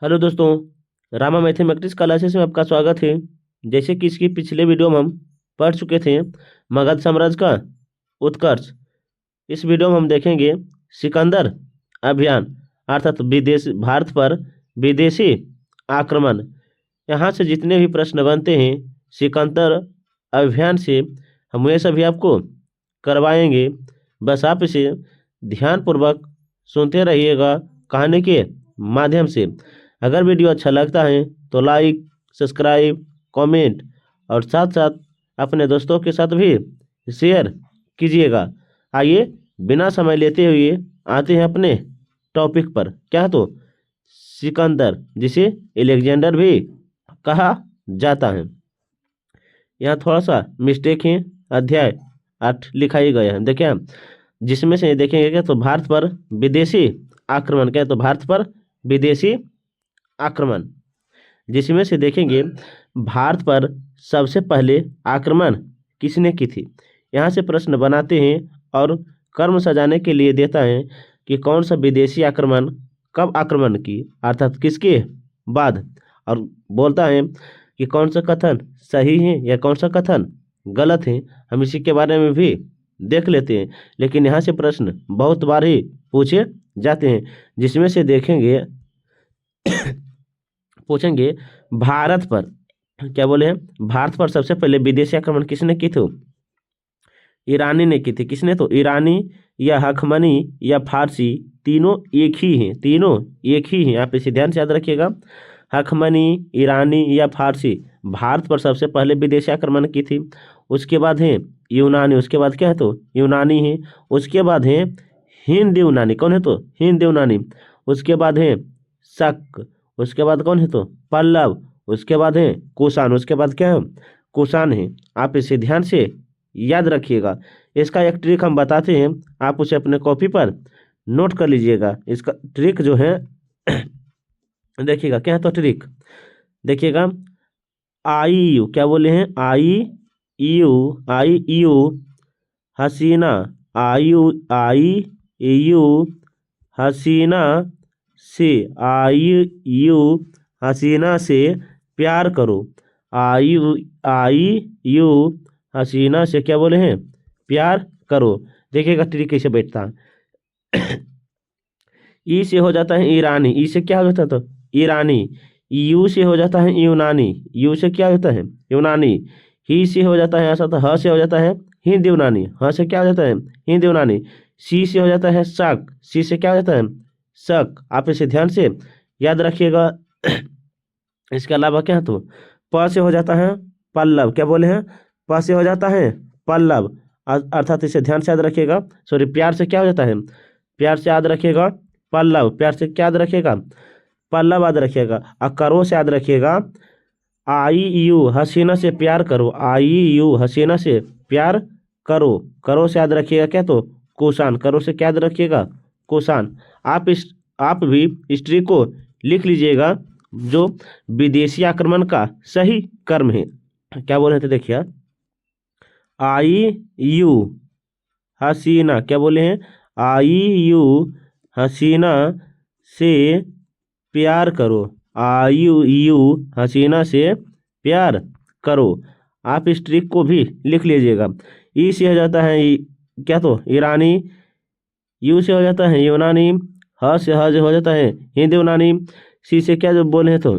Hello दोस्तों, Rama mathematics classes में आपका स्वागत है। जैसे कि इसकी पिछले वीडियो में हम पढ़ चुके थे मगध साम्राज्य का उत्कर्ष। इस वीडियो में हम देखेंगे सिकंदर अभियान, अर्थात विदेश भारत पर विदेशी आक्रमण। यहाँ से जितने भी प्रश्न बनते हैं सिकंदर अभियान से हम ये सभी आपको करवाएंगे। बस आप इसे ध्यानपूर्वक सुनते रहिएगा कहानी के माध्यम से। अगर वीडियो अच्छा लगता है तो लाइक, सब्सक्राइब, कमेंट और साथ साथ अपने दोस्तों के साथ भी शेयर कीजिएगा। आइए बिना समय लेते हुए आते हैं अपने टॉपिक पर। क्या तो सिकंदर, जिसे अलेक्जेंडर भी कहा जाता है। यहाँ थोड़ा सा मिस्टेक है, अध्याय 8 लिखाई गया है। देखिए जिसमें से देखेंगे क्या तो भारत पर विदेशी आक्रमण, क्या तो भारत पर विदेशी आक्रमण, जिसमें से देखेंगे भारत पर सबसे पहले आक्रमण किसने की थी। यहाँ से प्रश्न बनाते हैं और कर्म सजाने के लिए देता है कि कौन सा विदेशी आक्रमण कब आक्रमण की, अर्थात किसके बाद, और बोलता है कि कौन सा कथन सही है या कौन सा कथन गलत है। हम इसी के बारे में भी देख लेते हैं, लेकिन यहाँ से प्रश्न बहुत बार ही पूछे जाते हैं, जिसमें से देखेंगे पूछेंगे भारत पर, क्या बोले हैं, भारत पर सबसे पहले विदेशी आक्रमण किसने की थी। ईरानी ने की थी। किसने तो ईरानी या हखमनी या फारसी, तीनों एक ही हैं, तीनों एक ही हैं। आप इसे ध्यान से याद रखिएगा। हखमनी, ईरानी या फारसी भारत पर सबसे पहले विदेशी आक्रमण की थी। उसके बाद है यूनानी, उसके बाद क्या है तो यूनानी है। उसके बाद है हिंद यूनानी, कौन है तो हिंद यूनानी। उसके बाद है शक, उसके बाद कौन है तो पल्लव। उसके बाद है कुषाण, उसके बाद क्या है कुषाण है। आप इसे ध्यान से याद रखिएगा। इसका एक ट्रिक हम बताते हैं, आप उसे अपने कॉपी पर नोट कर लीजिएगा। इसका ट्रिक जो है देखिएगा, क्या है तो ट्रिक देखिएगा। आई यू, क्या बोले हैं, आई यू हसीना, आई यू हसीना से, आई हसीना से प्यार करो। आई यू हसीना से क्या बोले हैं, प्यार करो। देखिएगा ट्रिक कैसे बैठता है। ई से हो जाता है ईरानी, ई से क्या हो जाता है तो ईरानी। यू से हो जाता है यूनानी, यू से क्या होता है यूनानी। ही से हो जाता है ऐसा तो ह से हो जाता है हिंद यूनानी, ह से क्या हो जाता है हिंद यूनानी। सी से हो जाता है शक, सी से क्या हो जाता है शक। आप इसे ध्यान से याद रखिएगा। इसके अलावा क्या है तो प से हो जाता है पल्लव, क्या बोले हैं, प से हो जाता है पल्लव, अर्थात इसे ध्यान से याद रखिएगा। सॉरी, प्यार से क्या हो जाता है, प्यार से याद रखिएगा पल्लव, प्यार से क्या याद रखिएगा पल्लव याद रखिएगा। और करो से याद रखिएगा आई यू हसीना से प्यार करो, आई यू हसीना से प्यार करो। करो से याद रखिएगा क्या तो कुषाण, करो से क्या याद रखिएगा कुषाण। आप भी इस ट्रिक को लिख लीजिएगा, जो विदेशी आक्रमण का सही कर्म है। क्या बोल रहे थे देखिए, आई यू हसीना, क्या बोले हैं, आई यू हसीना से प्यार करो, आई यू हसीना से प्यार करो। आप इस ट्रिक को भी लिख लीजिएगा। ई से हो जाता है क्या तो ईरानी, यू से हो जाता है यूनानी, ह से हो जाता है हिंद यूनानी। सी से क्या जो बोले तो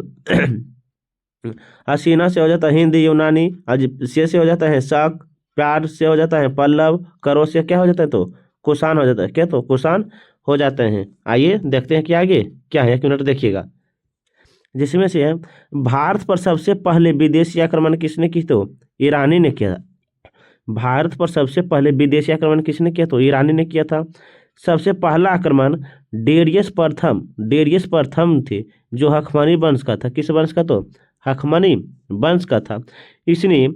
हसीना से हो जाता है हिंद यूनानी। से हो जाता है शक, प्यार से हो जाता है पल्लव, करो से क्या हो जाता है तो कुषाण हो जाता है, क्या तो कुषाण हो जाते हैं। आइए देखते हैं कि आगे क्या है, एक मिनट देखिएगा। जिसमें से भारत पर सबसे पहले विदेशी आक्रमण किसने की तो ईरानी ने किया। भारत पर सबसे पहले विदेशी आक्रमण किसने किया तो ईरानी ने किया था। सबसे पहला आक्रमण डेरियस प्रथम थे, जो हखमनी वंश का था। किस वंश का तो हखमनी वंश का था। इसने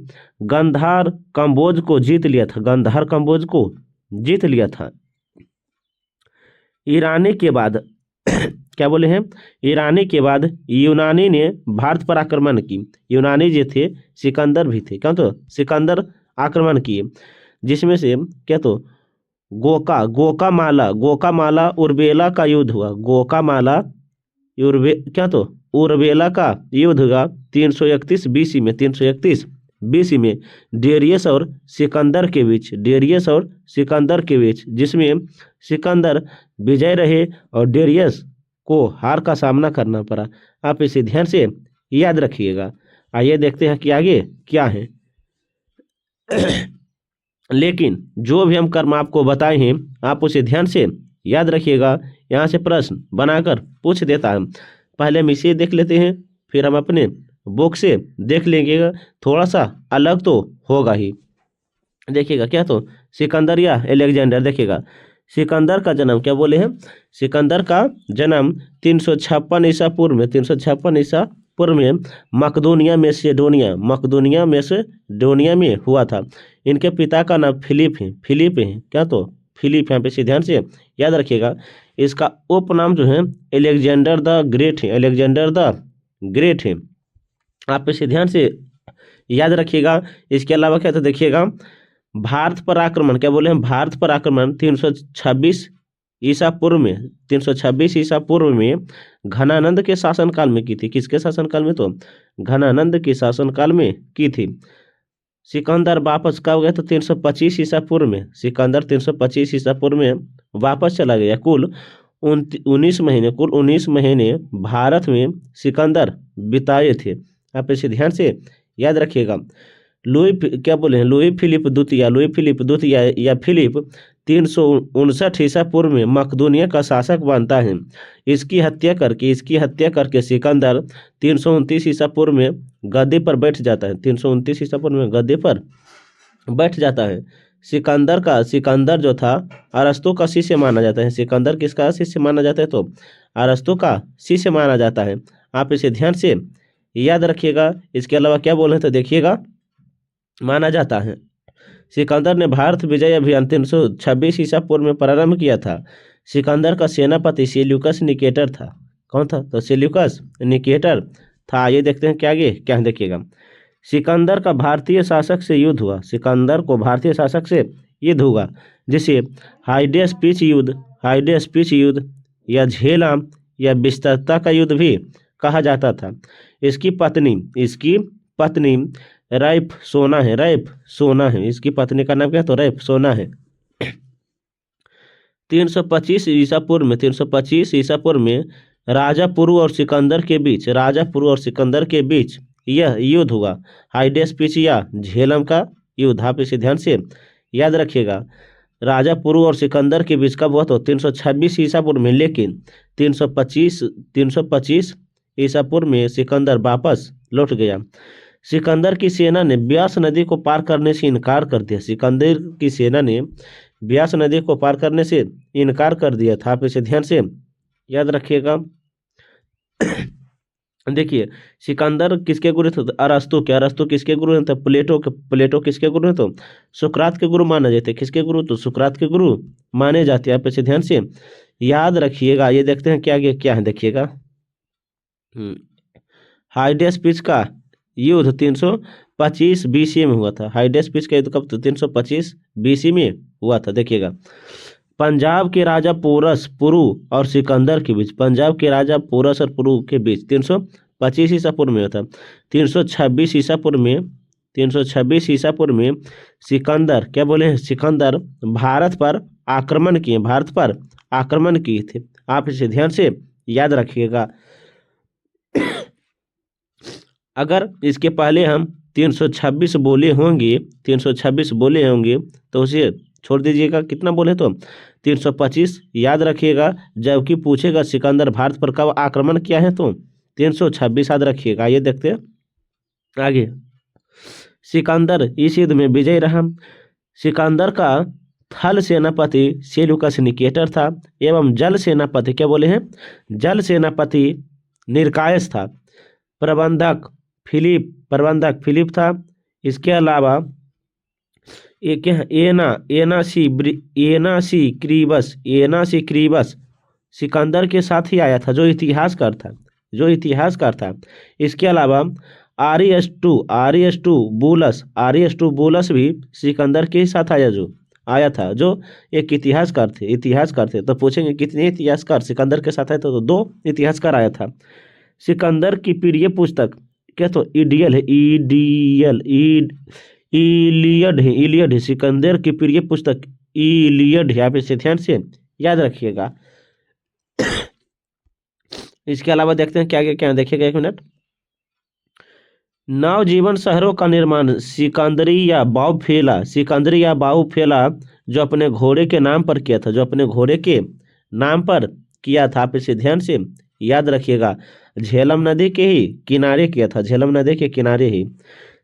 गंधार कंबोज को जीत लिया था, गंधार कंबोज को जीत लिया था। ईरानी के बाद क्या बोले हैं, ईरानी के बाद यूनानी ने भारत पर आक्रमण की। यूनानी जो थे सिकंदर भी थे, क्या तो सिकंदर आक्रमण किए। जिसमें से क्या तो गोकामाला उर्बेला का युद्ध हुआ। गोकामाला उर्वेला का युद्ध हुआ 331 बीसी में, 331 बीसी में डेरियस और सिकंदर के बीच, डेरियस और सिकंदर के बीच, जिसमें सिकंदर विजय रहे और डेरियस को हार का सामना करना पड़ा। आप इसे ध्यान से याद रखिएगा। आइए देखते हैं कि आगे क्या है। लेकिन जो भी हम कर्म आपको बताए हैं आप उसे ध्यान से याद रखिएगा। यहाँ से प्रश्न बनाकर पूछ देता है। पहले हम इसे देख लेते हैं, फिर हम अपने बुक से देख लेंगे। थोड़ा सा अलग तो होगा ही। देखिएगा क्या, तो सिकंदर या अलेक्जेंडर। देखिएगा सिकंदर का जन्म, क्या बोले हैं, सिकंदर का जन्म 356 ईसा पूर्व में, 356 ईसा पूर्व में मकदूनिया मैसेडोनिया में हुआ था। इनके पिता का नाम फिलिप है, क्या, तो फिलिप। यहाँ पे से ध्यान से याद रखिएगा। इसका उपनाम जो है अलेक्जेंडर द ग्रेट है, अलेक्जेंडर द ग्रेट है। आप इसे ध्यान से याद रखिएगा। इसके अलावा क्या, तो देखिएगा भारत पर आक्रमण, क्या बोले हैं, भारत पर आक्रमण 326 ईसा पूर्व में, 326 ईसा पूर्व में घनानंद के शासनकाल में की थी। किसके शासनकाल में, तो घनानंद के शासनकाल में की थी। सिकंदर वापस कब गया, तो 325 ईसा पूर्व में। सिकंदर 325 ईसा पूर्व में वापस चला गया। कुल 19 महीने भारत में सिकंदर बिताए थे। आप इसे ध्यान से याद रखिएगा। लुई फिलिप द्वितीय या फिलिप 359 ईसा पूर्व में मकदूनिया का शासक बनता है। इसकी हत्या करके सिकंदर 329 ईसा पूर्व में गद्दी पर बैठ जाता है। 329 ईसा पूर्व में गद्दी पर बैठ जाता है। सिकंदर जो था अरस्तु का शिष्य माना जाता है। सिकंदर किसका शिष्य माना जाता है, तो अरस्तु का शिष्य माना जाता है। आप इसे ध्यान से याद रखिएगा। इसके अलावा क्या बोले, तो देखिएगा माना जाता है सिकंदर ने भारत विजय अभियान 326 ईसा पूर्व में प्रारंभ किया था। सिकंदर का सेनापति सेल्यूकस निकेटर था। कौन था, तो सेल्यूकस निकेटर था। ये देखते हैं क्या आगे क्या देखिएगा। सिकंदर का भारतीय शासक से युद्ध हुआ, सिकंदर को भारतीय शासक से युद्ध हुआ, जिसे हाइडेस पिच युद्ध या झेलम या विस्तरता का युद्ध भी कहा जाता था। इसकी पत्नी रैफ सोना है। इसकी पत्नी का नाम क्या, तो रैफ सोना है। 325 ईसा पूर्व में राजा पुरु और सिकंदर के बीच यह युद्ध हुआ, हाइडेस पिच या झेलम का युद्ध। आप इसे ध्यान से याद रखिएगा। राजा पुरु और सिकंदर के बीच कब हुआ, तो 326 ईसा पूर्व में। लेकिन 325 ईसा पूर्व में सिकंदर वापस लौट गया। सिकंदर की सेना ने ब्यास नदी को पार करने से इनकार कर दिया। सिकंदर की सेना ने ब्यास नदी को पार करने से इनकार कर दिया था। आप इसे ध्यान से याद रखिएगा। देखिए सिकंदर किसके गुरु थे, अरस्तु किसके गुरु थे, प्लेटो किसके गुरु थे, तो सुकरात के गुरु माने जाते। किसके गुरु, तो सुकरात के गुरु माने जाते। आप इसे ध्यान से याद रखिएगा। ये देखते हैं क्या आगे क्या है, देखिएगा। हाइडेस पिच का युद्ध 325 बीसी में हुआ था। हाइडेस पिच का युद्ध कब, तो 325 बीसी में हुआ था। देखिएगा पंजाब के राजा पोरस पुरु और सिकंदर के बीच, 325 ईसा पूर्व में था। 326 ईसा पूर्व में सिकंदर, क्या बोले हैं, सिकंदर भारत पर आक्रमण किए थे। आप इसे ध्यान से याद रखिएगा। अगर इसके पहले हम 326 बोले होंगे तो उसे छोड़ दीजिएगा। कितना बोले, तो 325 याद रखिएगा। जबकि पूछेगा सिकंदर भारत पर कब आक्रमण किया है, तो 326 याद रखिएगा। ये देखते हैं आगे। सिकंदर इस युद्ध में विजयी रहा। सिकंदर का थल सेनापति सेल्यूकस निकेटर था एवं जल सेनापति, क्या बोले हैं, जल सेनापति निरकायस था। प्रबंधक फिलिप था। इसके अलावा एक एनासी क्रीबस सिकंदर के साथ ही आया था, जो इतिहासकार था। इसके अलावा आरियस्टू बुलस भी सिकंदर के साथ आया, जो आया था, जो एक इतिहासकार थे। तो पूछेंगे कितने इतिहासकार सिकंदर के साथ आए थे, तो 2 इतिहासकार आया था। सिकंदर की प्रिय पुस्तक क्या, तो ईडियल है, इलियड है। सिकंदर की प्रिय पुस्तक इलियड है। आप इसे ध्यान से याद रखिएगा। इसके अलावा देखते हैं क्या क्या क्या देखिएगा, 1 मिनट। नवजीवन शहरों का निर्माण सिकंदरी या बाऊफेला जो अपने घोड़े के नाम पर किया था, आप इसे ध्यान से याद रखिएगा। झेलम नदी के ही किनारे किया था, झेलम नदी के किनारे ही।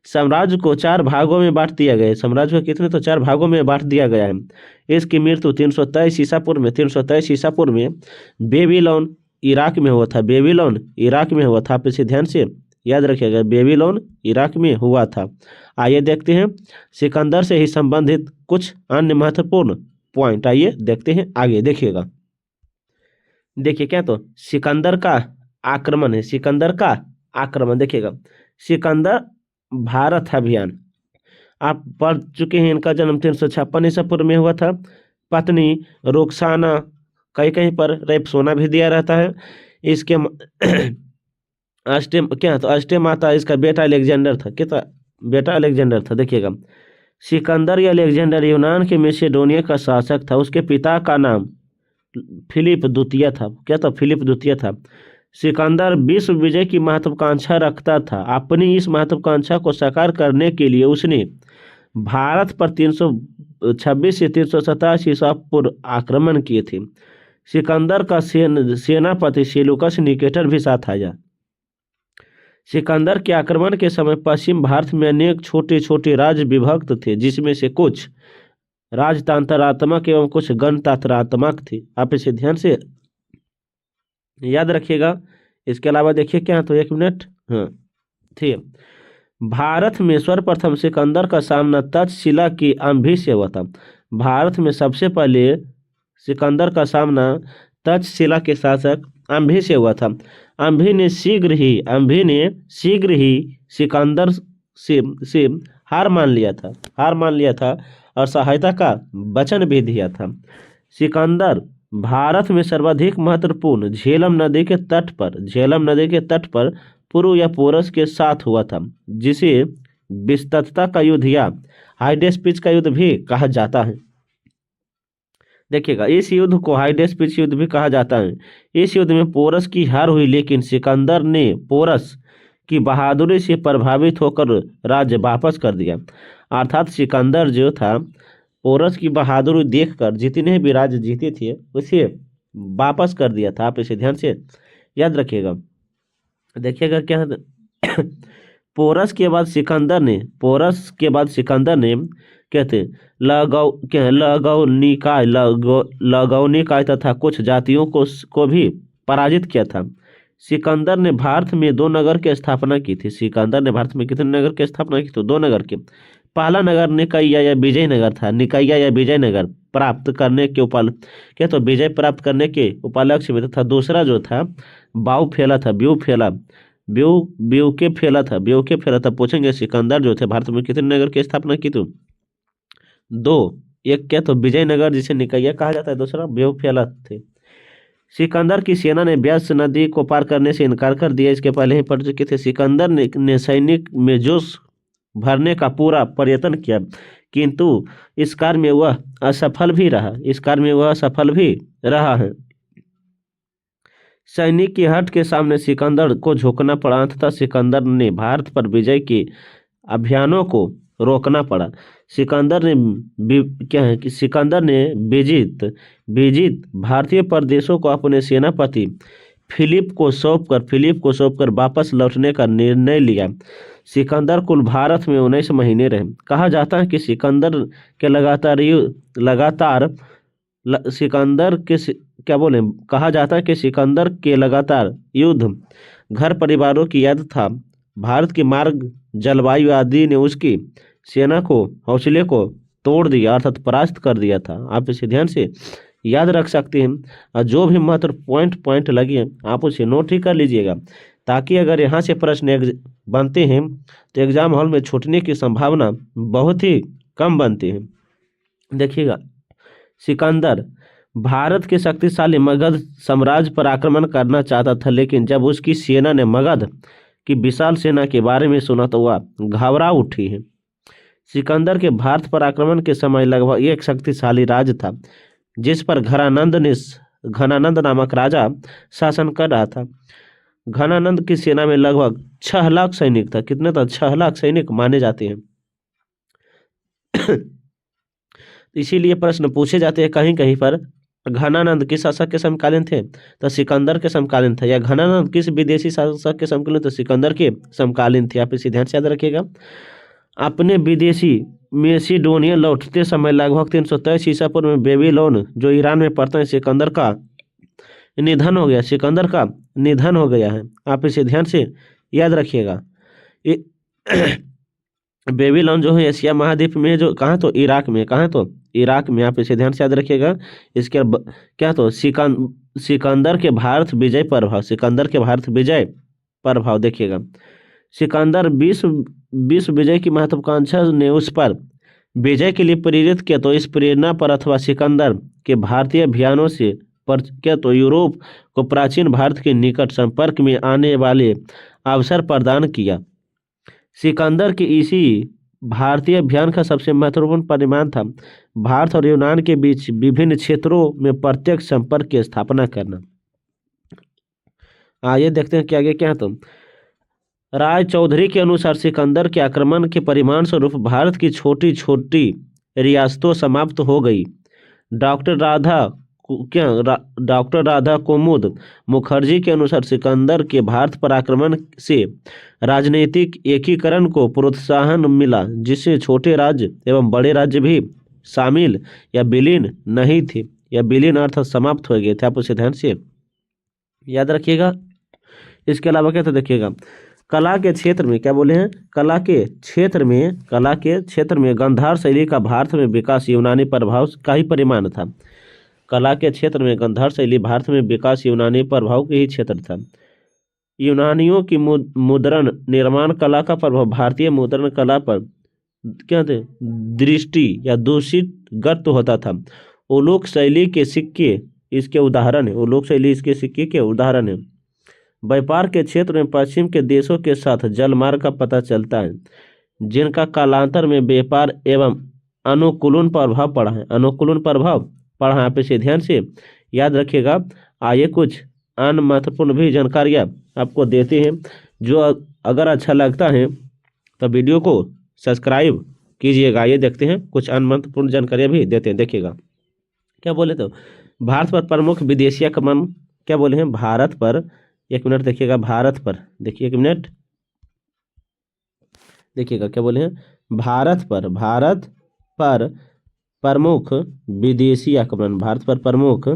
साम्राज्य को 4 भागों में बांट दिया गया है। साम्राज्य को कितने, तो 4 भागों में बांट दिया गया है। इसकी मृत्यु 323 ईसा पूर्व में बेबीलोन इराक में हुआ था। आप इसे ध्यान से याद रखिएगा, बेबीलोन इराक में हुआ था। आइए देखते हैं सिकंदर से ही संबंधित कुछ अन्य महत्वपूर्ण पॉइंट। आइए देखते हैं आगे, देखिएगा। देखिए क्या, तो सिकंदर का आक्रमण देखिएगा। सिकंदर भारत अभियान आप पढ़ चुके हैं। इनका जन्म 356 ईसा पूर्व में हुआ था। पत्नी रुखसाना, कहीं कहीं पर रेपसोना भी दिया रहता है। इसके अष्टे माता इसका बेटा अलेक्जेंडर था। कितना बेटा अलेक्जेंडर था, देखिएगा। सिकंदर या अलेक्जेंडर यूनान के मैसेडोनिया का शासक था। उसके पिता का नाम फिलिप द्वितीय था। क्या था, फिलिप द्वितीय था। सिकंदर विश्व विजय की महत्वाकांक्षा रखता था। अपनी इस महत्वाकांक्षा को साकार करने के लिए उसने भारत पर 326 से 327 ईसा पूर्व आक्रमण किए थे। सिकंदर का सेनापति सेलूकस निकेटर भी साथ आया। सिकंदर के आक्रमण के समय पश्चिम भारत में अनेक छोटे छोटे राज्य विभक्त थे, जिसमें से कुछ राजतंत्रात्मक एवं कुछ गणतंत्रात्मक थे। आप इसे ध्यान से याद रखिएगा। इसके अलावा देखिए क्या, तो 1 मिनट। हाँ, थे भारत में सर्वप्रथम सिकंदर का सामना तक्षशिला की अम्भी से हुआ था। भारत में सबसे पहले सिकंदर का सामना तक्षशिला के शासक अम्भी से हुआ था। अम्भी ने शीघ्र ही सिकंदर से हार मान लिया था और सहायता का वचन भी दिया था। सिकंदर भारत में सर्वाधिक महत्वपूर्ण झेलम नदी के तट पर पुरु या पोरस के साथ हुआ था, जिसे विस्तृतता का युद्ध या हाइडेस्पिच का युद्ध भी कहा जाता है। देखिएगा, इस युद्ध को हाइडेस्पिच युद्ध भी कहा जाता है। इस युद्ध में पोरस की हार हुई, लेकिन सिकंदर ने पोरस की बहादुरी से प्रभावित होकर राज्य वापस कर दिया। अर्थात सिकंदर जो था, पोरस की बहादुरी देखकर जितने भी राज्य जीते थे उसे वापस कर दिया था। आप इसे ध्यान से याद रखिएगा। देखिएगा क्या पोरस के बाद सिकंदर ने कहते लगौ निकाय तथा कुछ जातियों को भी पराजित किया था। सिकंदर ने भारत में 2 नगर की स्थापना की थी। सिकंदर ने भारत में कितने नगर की स्थापना की, तो 2 नगर की। पहला नगर निकाया या विजयनगर प्राप्त करने के विजय प्राप्त करने के उपलक्ष्य में तथा दूसरा जो था ब्यूकेफेला था। पूछेंगे सिकंदर जो थे भारत में कितने नगर की स्थापना की, तो 2। एक क्या, तो विजयनगर जिसे निकाया कहा जाता है, दूसरा ब्यूकेफेला थे। सिकंदर की सेना ने ब्यास नदी को पार करने से इनकार कर दिया। इसके पहले ही पढ़ चुके थे। सिकंदर ने सैनिक में जोश भरने का पूरा प्रयत्न किया, किंतु इस कार्य में वह असफल भी रहा है। सैनिक की हट के सामने सिकंदर को झुकना पड़ा। अंततः सिकंदर ने भारत पर विजय के अभियानों को रोकना पड़ा। सिकंदर ने विजित भारतीय प्रदेशों को अपने सेनापति फिलिप को सौंपकर वापस लौटने का निर्णय लिया। सिकंदर कुल भारत में 19 महीने रहे। कहा जाता है कि सिकंदर के लगातार युद्ध घर परिवारों की याद था। भारत के मार्ग, जलवायु आदि ने उसकी सेना को हौसले को तोड़ दिया, अर्थात परास्त कर दिया था। आप इसे ध्यान से याद रख सकते हैं और जो भी महत्वपूर्ण पॉइंट लगे आप उसे नोट ही कर लीजिएगा, ताकि अगर यहाँ से प्रश्न बनते हैं तो एग्जाम हॉल में छूटने की संभावना बहुत ही कम बनती है। देखिएगा, सिकंदर भारत के शक्तिशाली मगध साम्राज्य पर आक्रमण करना चाहता था, लेकिन जब उसकी सेना ने मगध की विशाल सेना के बारे में सुना तो वह घबरा उठी है। सिकंदर के भारत पर आक्रमण के समय लगभग एक शक्तिशाली राज्य था जिस पर घनानंद नामक राजा शासन कर रहा था। घनानंद की सेना में लगभग 6 लाख सैनिक था। कितने था? 6 लाख सैनिक माने जाते हैं। इसीलिए प्रश्न पूछे जाते हैं कहीं कहीं पर, घनानंद किस शासक के समकालीन थे? तो सिकंदर के समकालीन था। या घनानंद किस विदेशी शासक के समकालीन? तो सिकंदर के समकालीन थे। आप इसे ध्यान से याद रखिएगा। अपने विदेशी मेसिडोनिया लौटते समय लगभग 323 ईसा पूर्व में बेबीलोन जो ईरान में पड़ता है, सिकंदर का निधन हो गया। सिकंदर का निधन हो गया है। आप इसे ध्यान से याद रखिएगा। बेबीलोन जो है एशिया महाद्वीप में, जो कहाँ? तो इराक में। कहाँ? तो इराक में। आप इसे ध्यान से याद रखिएगा। इसके क्या? तो सिकंदर के भारत विजय प्रभाव, सिकंदर के भारत विजय प्रभाव देखिएगा। सिकंदर विश्व विजय की महत्वाकांक्षा ने उस पर विजय के लिए प्रेरित किया। तो इस प्रेरणा पर अथवा सिकंदर के भारतीय अभियानों से पर क्या? तो यूरोप को प्राचीन भारत के निकट संपर्क में आने वाले अवसर प्रदान किया। सिकंदर के इसी भारतीय अभियान का सबसे महत्वपूर्ण परिणाम था भारत और यूनान के बीच विभिन्न क्षेत्रों में प्रत्यक्ष संपर्क की स्थापना करना। आइए देखते हैं कि आगे क्या है। तो राय चौधरी के अनुसार सिकंदर के आक्रमण के परिणाम स्वरूप भारत की छोटी छोटी रियासतों समाप्त हो गई। डॉक्टर राधा कुमुद मुखर्जी के अनुसार सिकंदर के भारत पर आक्रमण से राजनीतिक एकीकरण को प्रोत्साहन मिला, जिससे छोटे राज्य एवं बड़े राज्य भी शामिल या विलीन नहीं थे, या विलीन अर्थात समाप्त हो गए थे। आप उसे ध्यान से याद रखिएगा। इसके अलावा क्या? तो देखिएगा, कला के क्षेत्र में क्या बोले हैं? कला के क्षेत्र में गांधार शैली का भारत में विकास यूनानी प्रभाव का ही परिमाण था। कला के क्षेत्र में गांधार शैली भारत में विकास यूनानी प्रभाव के ही क्षेत्र था। यूनानियों की मुद्रण निर्माण कला का प्रभाव भारतीय मुद्रण कला पर क्या थे? दृष्टि या दूषित गर्त होता था। उलोक शैली के सिक्के इसके उदाहरण है। उलोक शैली इसके सिक्के के उदाहरण है। व्यापार के क्षेत्र में पश्चिम के देशों के साथ जलमार्ग का पता चलता है, जिनका कालांतर में व्यापार एवं अनुकूलन प्रभाव पड़ा है। अनुकूलन प्रभाव पढ़ा। आप इसे ध्यान से याद रखिएगा। आइए कुछ अन्य महत्वपूर्ण भी जानकारियाँ आपको देते हैं। जो अगर अच्छा लगता है तो वीडियो को सब्सक्राइब कीजिएगा। ये देखते हैं कुछ अन्य महत्वपूर्ण जानकारियाँ भी देते हैं। देखिएगा क्या बोले? तो भारत पर प्रमुख विदेशी आक्रमण क्या बोले हैं? भारत पर, एक मिनट देखिएगा, भारत पर देखिए, एक मिनट देखिएगा क्या बोले हैं? भारत पर प्रमुख विदेशी आक्रमण, भारत पर प्रमुख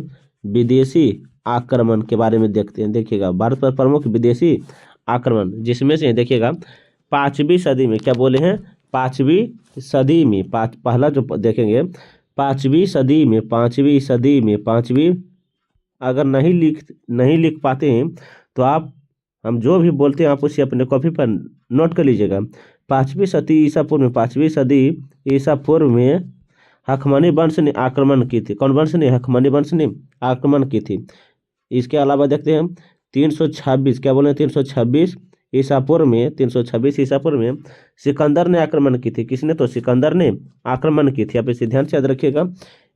विदेशी आक्रमण के बारे में देखते हैं। देखिएगा, भारत पर प्रमुख विदेशी आक्रमण, जिसमें से देखिएगा 5वीं सदी में क्या बोले हैं? 5वीं सदी में पहला जो देखेंगे 5वीं सदी में अगर नहीं लिख पाते हैं तो हम जो भी बोलते हैं आप उसे अपने कॉपी पर नोट कर लीजिएगा। 5वीं सदी ईसा पूर्व में 5वीं सदी ईसा पूर्व में हखमनी वंश ने आक्रमण की थी। कौन वंश ने? हखमनी वंश ने आक्रमण की थी। इसके अलावा देखते हैं 326 क्या बोले? 326 ईसा पूर्व में सिकंदर ने आक्रमण की थी। किसने? तो सिकंदर ने आक्रमण की थी। आप इसे ध्यान से याद रखिएगा।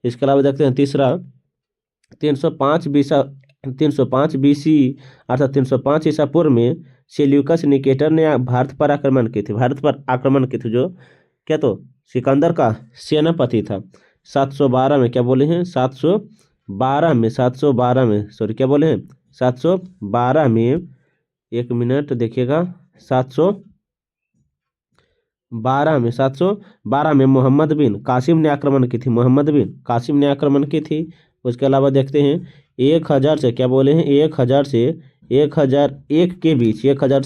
इसके अलावा देखते हैं तीसरा 305 बीसी अर्थात 305 ईसा पूर्व में सेल्यूकस निकेटर ने भारत पर आक्रमण की थी। जो क्या? तो सिकंदर का सेनापति था। 712 में क्या बोले हैं? 712 में सॉरी क्या बोले हैं? 712 में, एक मिनट देखिएगा, 712 में मोहम्मद बिन कासिम ने आक्रमण की थी। उसके अलावा देखते हैं 1000 से क्या बोले हैं? 1000 से 1001 के बीच, 1000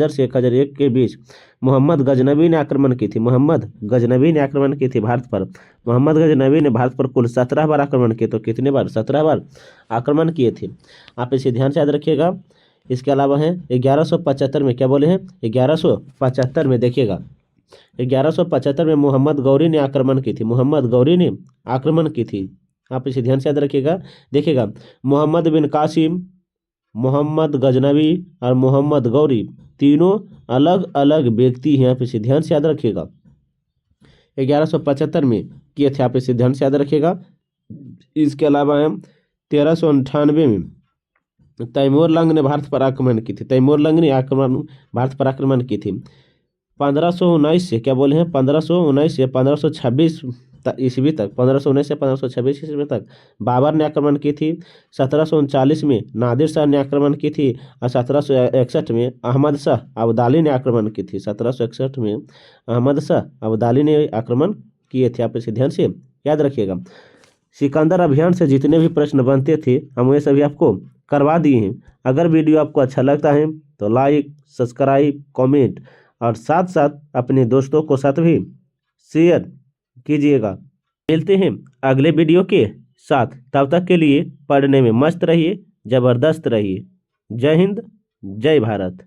से 1001 के बीच मोहम्मद गजनबी ने आक्रमण की थी। भारत पर। मोहम्मद गजनबी ने भारत पर कुल 17 बार आक्रमण किए। तो कितने बार? 17 बार आक्रमण किए थे। आप इसे ध्यान से याद रखिएगा। इसके अलावा है 1175 में क्या बोले हैं? 1175 में देखिएगा 1175 में मोहम्मद गौरी ने आक्रमण की थी। मोहम्मद गौरी ने आक्रमण की थी। आप इसे ध्यान से याद रखिएगा। देखिएगा, मोहम्मद बिन कासिम, मोहम्मद गजनवी और मोहम्मद गौरी तीनों अलग अलग व्यक्ति हैं। आप इसे ध्यान से याद रखिएगा। 1175 में किए थे। आप इसे ध्यान से याद रखिएगा। इसके अलावा 1398 में तैमूर लंग ने भारत पर आक्रमण की थी। तैमूर लंग ने भारत पर आक्रमण की थी। 1519 से क्या बोले हैं, 1519 से 1526 ईस्वी तक, 1519 से 1526 ईस्वी तक बाबर ने आक्रमण की थी। 1739 में नादिर शाह ने आक्रमण की थी और 1761 में अहमद शाह अब्दाली ने आक्रमण की थी। 1761 में अहमद शाह अब्दाली ने आक्रमण किए थे। आप इसे ध्यान से याद रखिएगा। सिकंदर अभियान से जितने भी प्रश्न बनते थे हम ये सभी आपको करवा दिए हैं। अगर वीडियो आपको अच्छा लगता है तो लाइक, सब्सक्राइब, कमेंट और साथ साथ अपने दोस्तों को साथ भी शेयर कीजिएगा। मिलते हैं अगले वीडियो के साथ। तब तक के लिए पढ़ने में मस्त रहिए, जबरदस्त रहिए। जय हिंद, जय भारत।